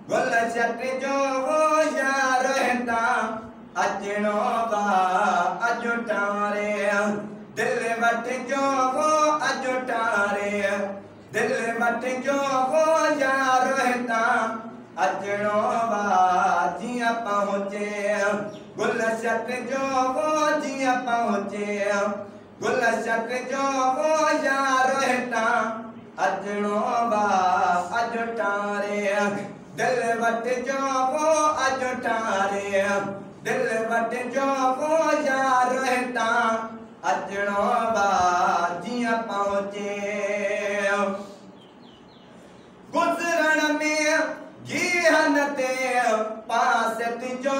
गुलशत जो वो यार रहता अजनो बा अजुटारे दिल वट जो वो अजुटारे दिल वट जो वो यार रहता अजनो बा जिया पहुँचे गुलशत जो वो जिया पहुँचे गुलशत जो वो यार रहता अजनो बा अजुटारे दिल वट जो वो अजुटारे दिल वट जो वो यार रहता अजनो बा जिया पहुँचे गुजरण में जीहन ते पासत जो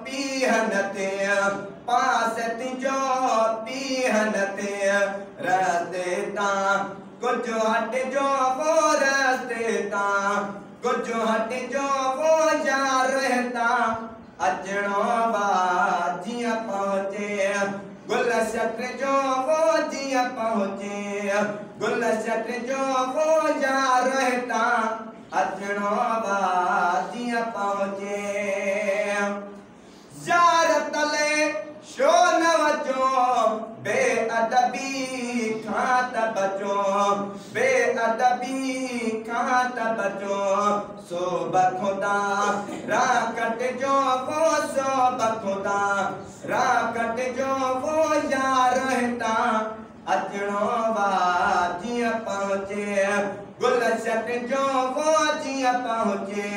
पीहन ते पासत जो पीहन ते रस्ते ता कुछ हट जो वो रस्ते ता कुछ हट जो वो यार रहता अजनो बा जिया पहुँचे गुलशत जो वो जिया पहुँचे गुलशत जो वो यार रहता अजनो बा जिया पहुँचे यार तले शो न वचो बेअदबी खात बचो बेअदबी खात बचो सो बखुदा राकट जो वो सो बखुदा राकट जो वो यार रहता अजनो बा जिया पहुँचे गुलशत जो वो जिया पहुँचे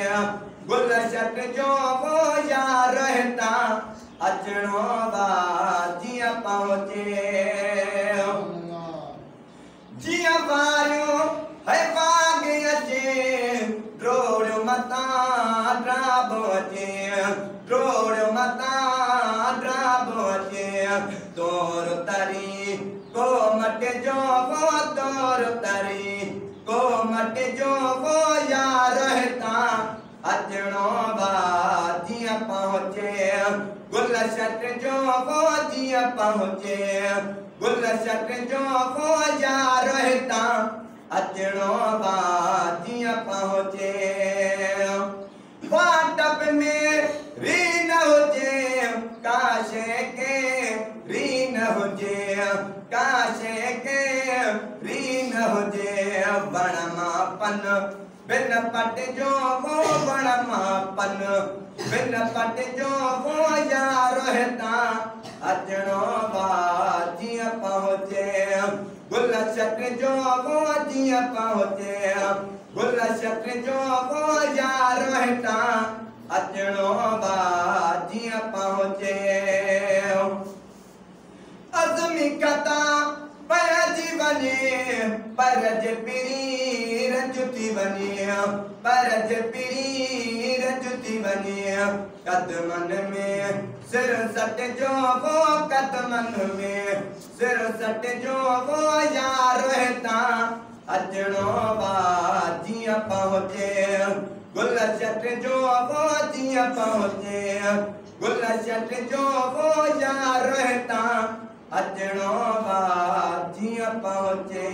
गुलशत जो वो यार रहता अजनो बा जिया पहुँचे जिया वारियो है बाग अचे रोड मता ड्राब अचे रोड मता ड्राब अचे तोर तरी को मट जो वो तोर तरी को मट जो वो यार रहता अजनो बा जिया पहुँचे गुलशत जो वो जिया पहुँचे गुलशत जो वो यार रहता अजनो बा जिया पहुँचे वाटप में रीन हुजे काशे के रीन हुजे काशे के रीन हुजे बणमापन बिन पट जो वो बणमापन बिन पट जो वो यार रहता अजनो बा जिया पहुँचे गुलशत जो वो जिया पहुँचे गुलशत जो वो यार रहता अजनो बा जिया पहुँचे अज़मी कता परज बने परज पीरी रजुती बने परज पीरी रजुती बने कदमन में सिर सट जो वो कदमन में सिर सट जो वो यार रहता अजनो बा जिया पहुँचे गुलशत जो वो जिया पहुँचे गुलशत जो वो यार रहता अजनो बा जिया पहुँचे।